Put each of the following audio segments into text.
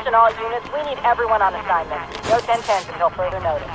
Attention all units, we need everyone on assignment. No 10-10s until further notice.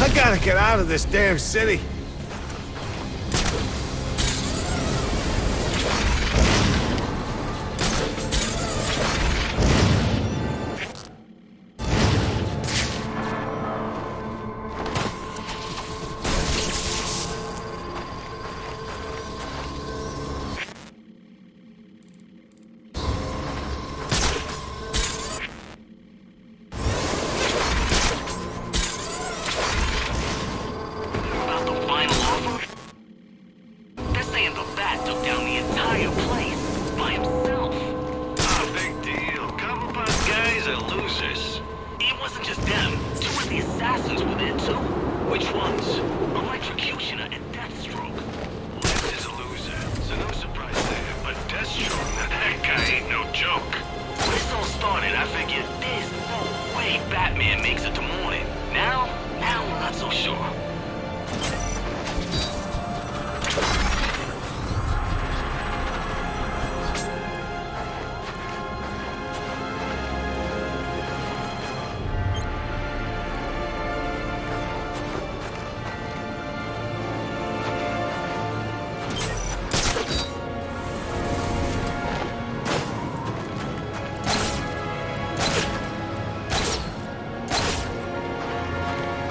I gotta get out of this damn city.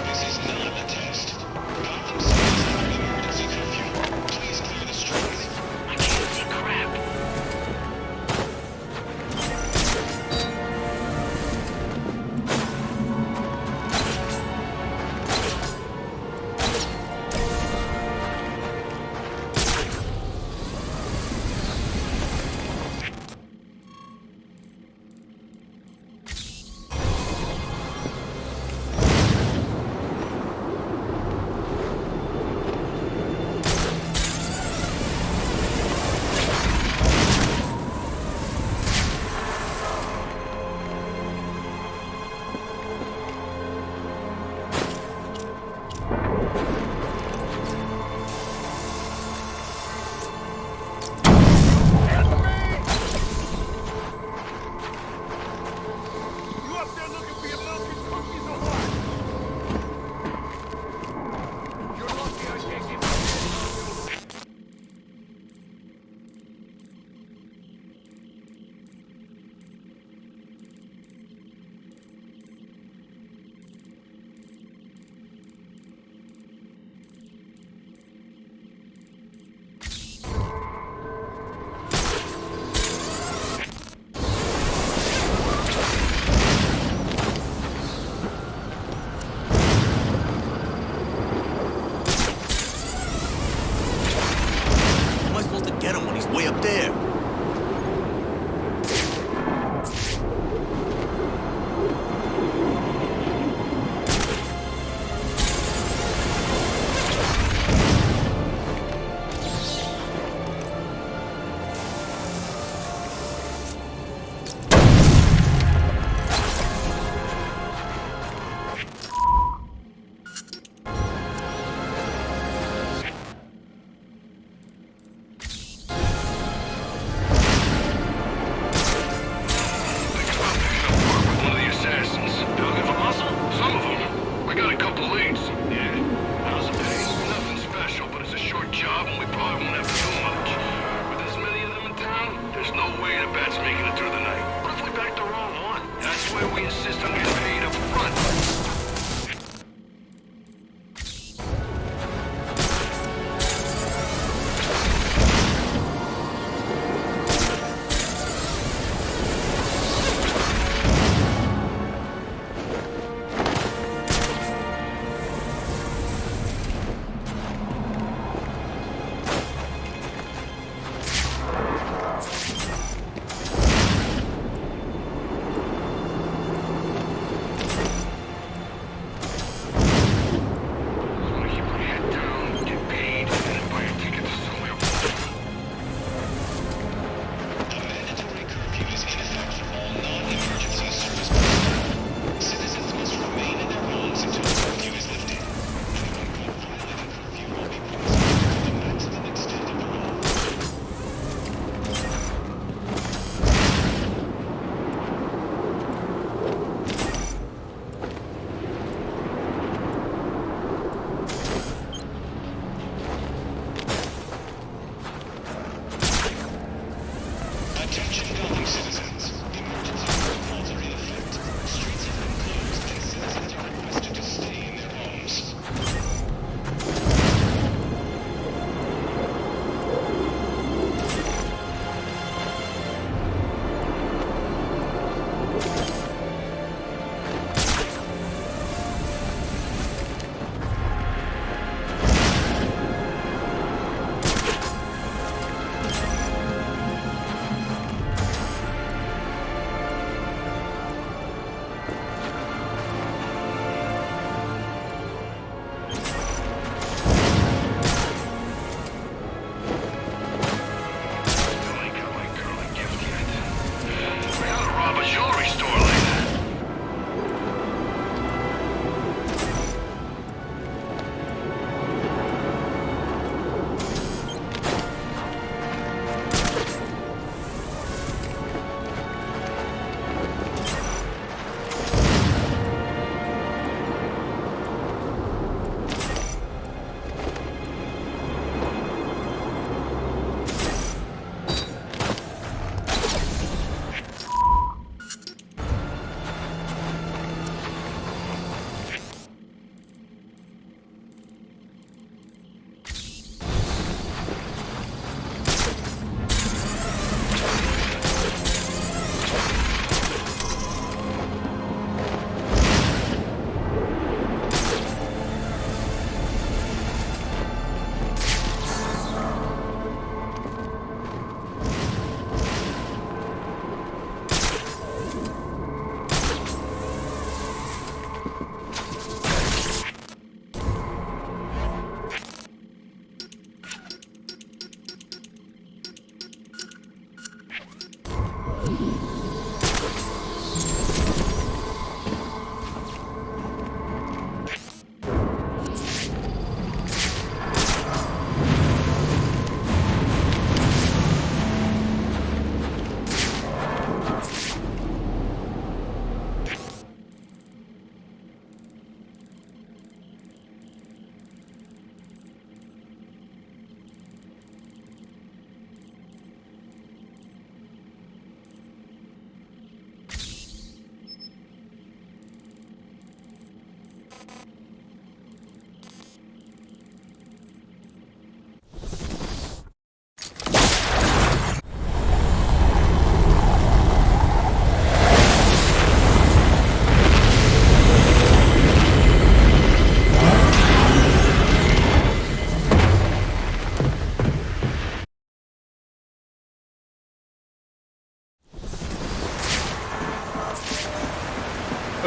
This is not a test.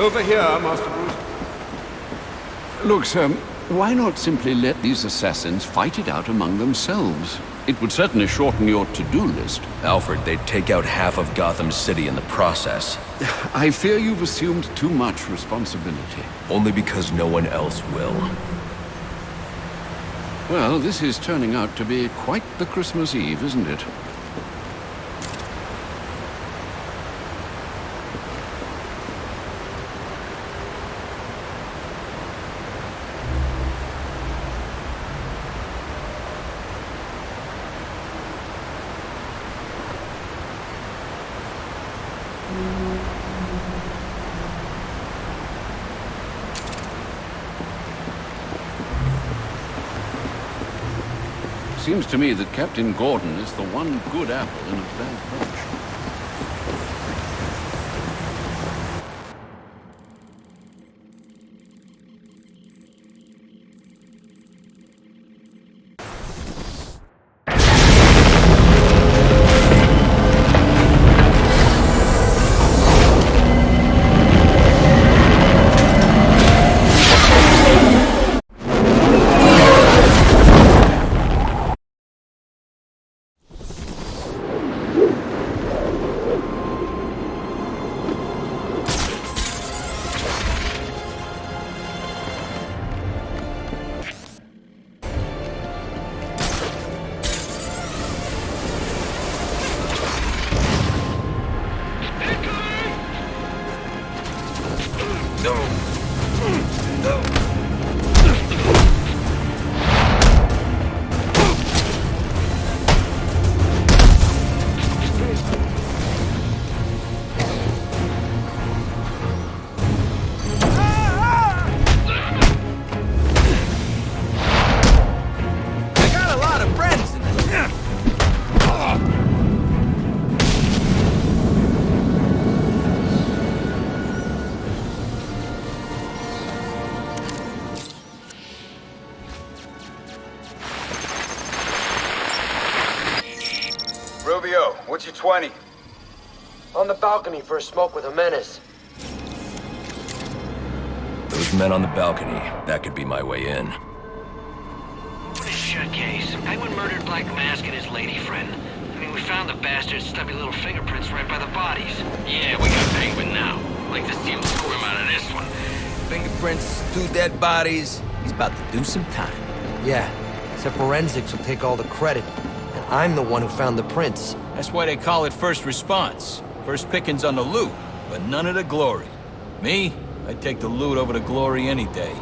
Over here, Master Bruce. Look, sir, why not simply let these assassins fight it out among themselves? It would certainly shorten your to-do list. Alfred, they'd take out half of Gotham City in the process. I fear you've assumed too much responsibility. Only because no one else will. Well, this is turning out to be quite the Christmas Eve, isn't it? Seems to me that Captain Gordon is the one good apple in a bad bunch. Rubio, what's your 20? On the balcony for a smoke with a menace. Those men on the balcony, that could be my way in. What a shitcase. Penguin murdered Black Mask and his lady friend. I mean, we found the bastard's stubby little fingerprints right by the bodies. Yeah, we got Penguin now. Like to see him squirm out of this one. Fingerprints, 2 dead bodies. He's about to do some time. Yeah, except forensics will take all the credit. And I'm the one who found the prints. That's why they call it first response. First pickings on the loot, but none of the glory. Me, I'd take the loot over the glory any day.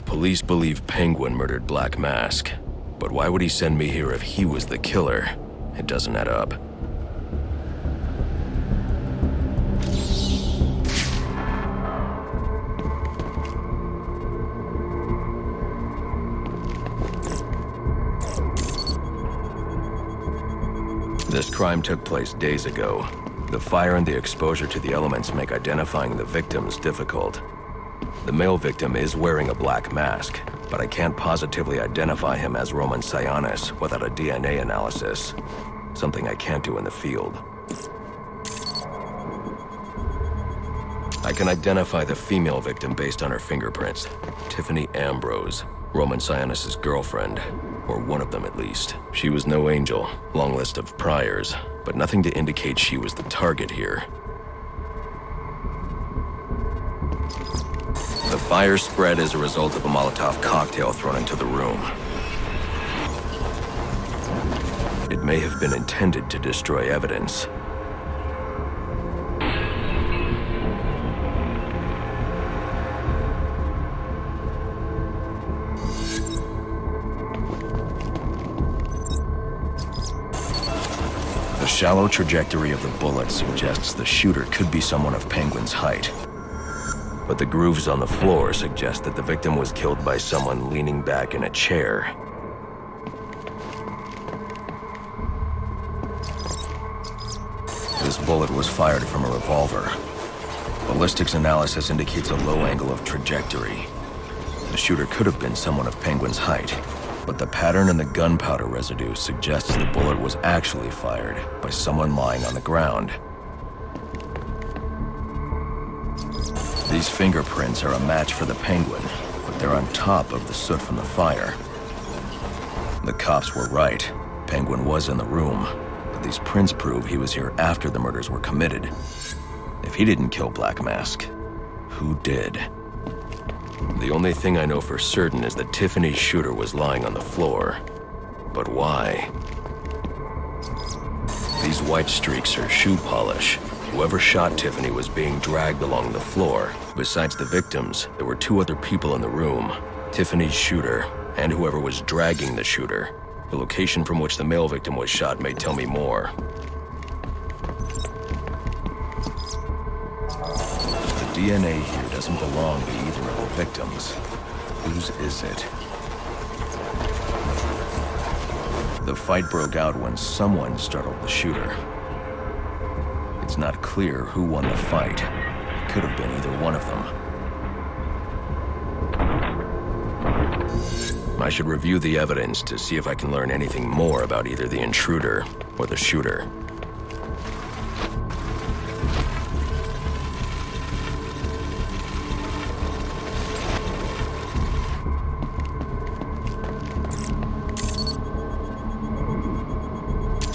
Police believe Penguin murdered Black Mask. But why would he send me here if he was the killer? It doesn't add up. crime took place days ago. The fire and the exposure to the elements make identifying the victims difficult. The male victim is wearing a black mask, but I can't positively identify him as Roman Sionis without a DNA analysis. Something I can't do in the field. I can identify the female victim based on her fingerprints. Tiffany Ambrose, Roman Sionis' girlfriend, or one of them at least. She was no angel, long list of priors, but nothing to indicate she was the target here. The fire spread as a result of a Molotov cocktail thrown into the room. It may have been intended to destroy evidence. The shallow trajectory of the bullet suggests the shooter could be someone of Penguin's height. But the grooves on the floor suggest that the victim was killed by someone leaning back in a chair. This bullet was fired from a revolver. Ballistics analysis indicates a low angle of trajectory. The shooter could have been someone of Penguin's height, but the pattern in the gunpowder residue suggests the bullet was actually fired by someone lying on the ground. These fingerprints are a match for the Penguin, but they're on top of the soot from the fire. The cops were right. Penguin was in the room, but these prints prove he was here after the murders were committed. If he didn't kill Black Mask, who did? The only thing I know for certain is that Tiffany's shooter was lying on the floor. But why? These white streaks are shoe polish. Whoever shot Tiffany was being dragged along the floor. Besides the victims, there were two other people in the room. Tiffany's shooter, and whoever was dragging the shooter. The location from which the male victim was shot may tell me more. The DNA here doesn't belong to either of the victims. Whose is it? The fight broke out when someone startled the shooter. It's not clear who won the fight. It could have been either one of them. I should review the evidence to see if I can learn anything more about either the intruder or the shooter.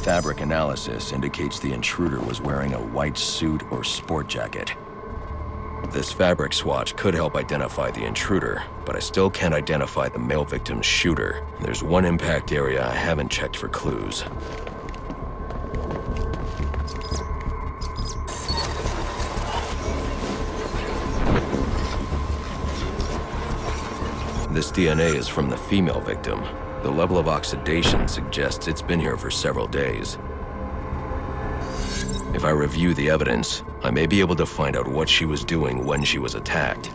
Fabric analysis indicates the intruder was wearing a white suit or sport jacket. This fabric swatch could help identify the intruder, but I still can't identify the male victim's shooter. There's one impact area I haven't checked for clues. This DNA is from the female victim. The level of oxidation suggests it's been here for several days. If I review the evidence, I may be able to find out what she was doing when she was attacked.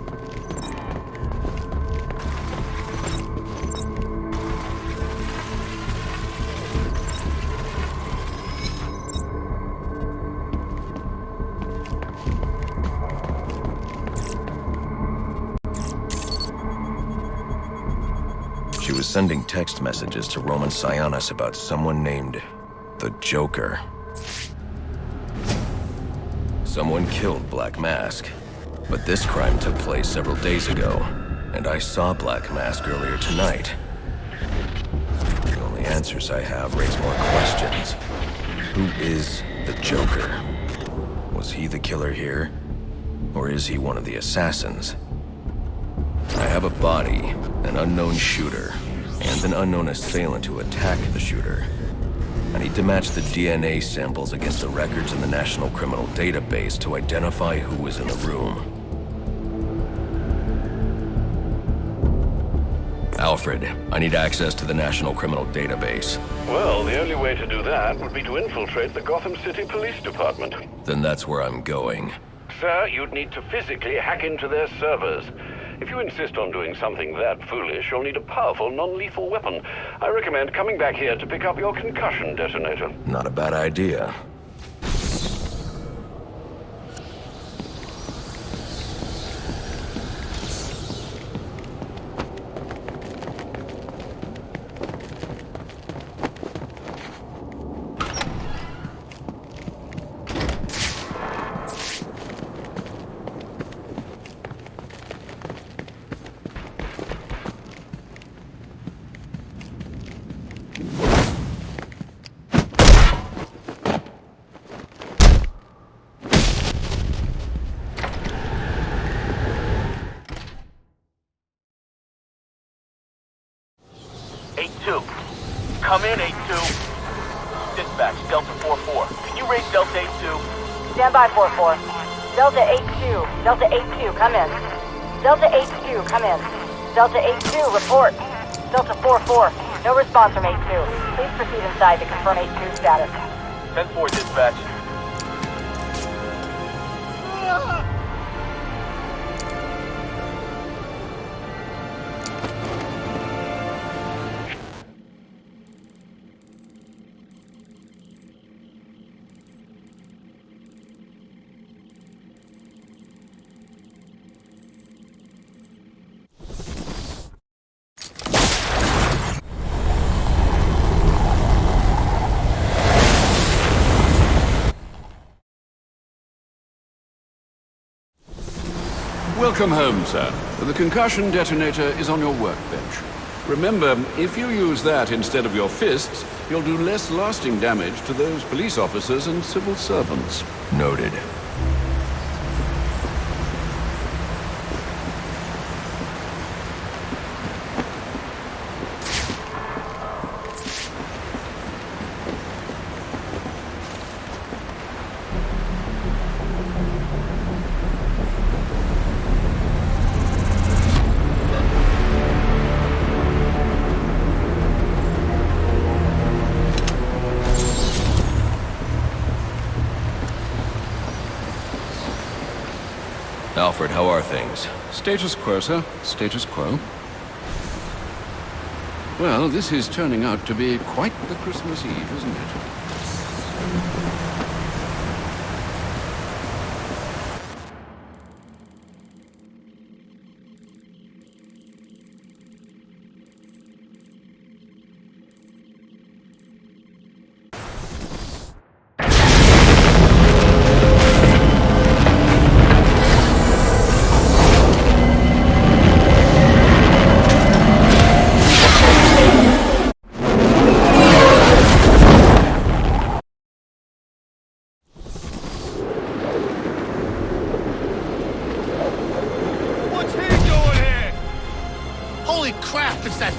She was sending text messages to Roman Sionis about someone named the Joker. Someone killed Black Mask, but this crime took place several days ago, and I saw Black Mask earlier tonight. The only answers I have raise more questions. Who is the Joker? Was he the killer here, or is he one of the assassins? I have a body, an unknown shooter, and an unknown assailant who attacked the shooter. I need to match the DNA samples against the records in the National Criminal Database to identify who was in the room. Alfred, I need access to the National Criminal Database. Well, the only way to do that would be to infiltrate the Gotham City Police Department. Then that's where I'm going. Sir, you'd need to physically hack into their servers. If you insist on doing something that foolish, you'll need a powerful, non-lethal weapon. I recommend coming back here to pick up your concussion detonator. Not a bad idea. Come in, 8-2. Dispatch, Delta 4-4. Can you raise Delta 8-2? Stand by, 4-4. Delta 8-2. Delta 8-2, come in. Delta 8-2, come in. Delta 8-2, report. Delta 4-4, no response from 8-2. Please proceed inside to confirm 8-2 status. 10-4, dispatch. Welcome home, sir. The concussion detonator is on your workbench. Remember, if you use that instead of your fists, you'll do less lasting damage to those police officers and civil servants. Noted. Alfred, how are things? Status quo, sir. Status quo. Well, this is turning out to be quite the Christmas Eve, isn't it? Holy crap, it's that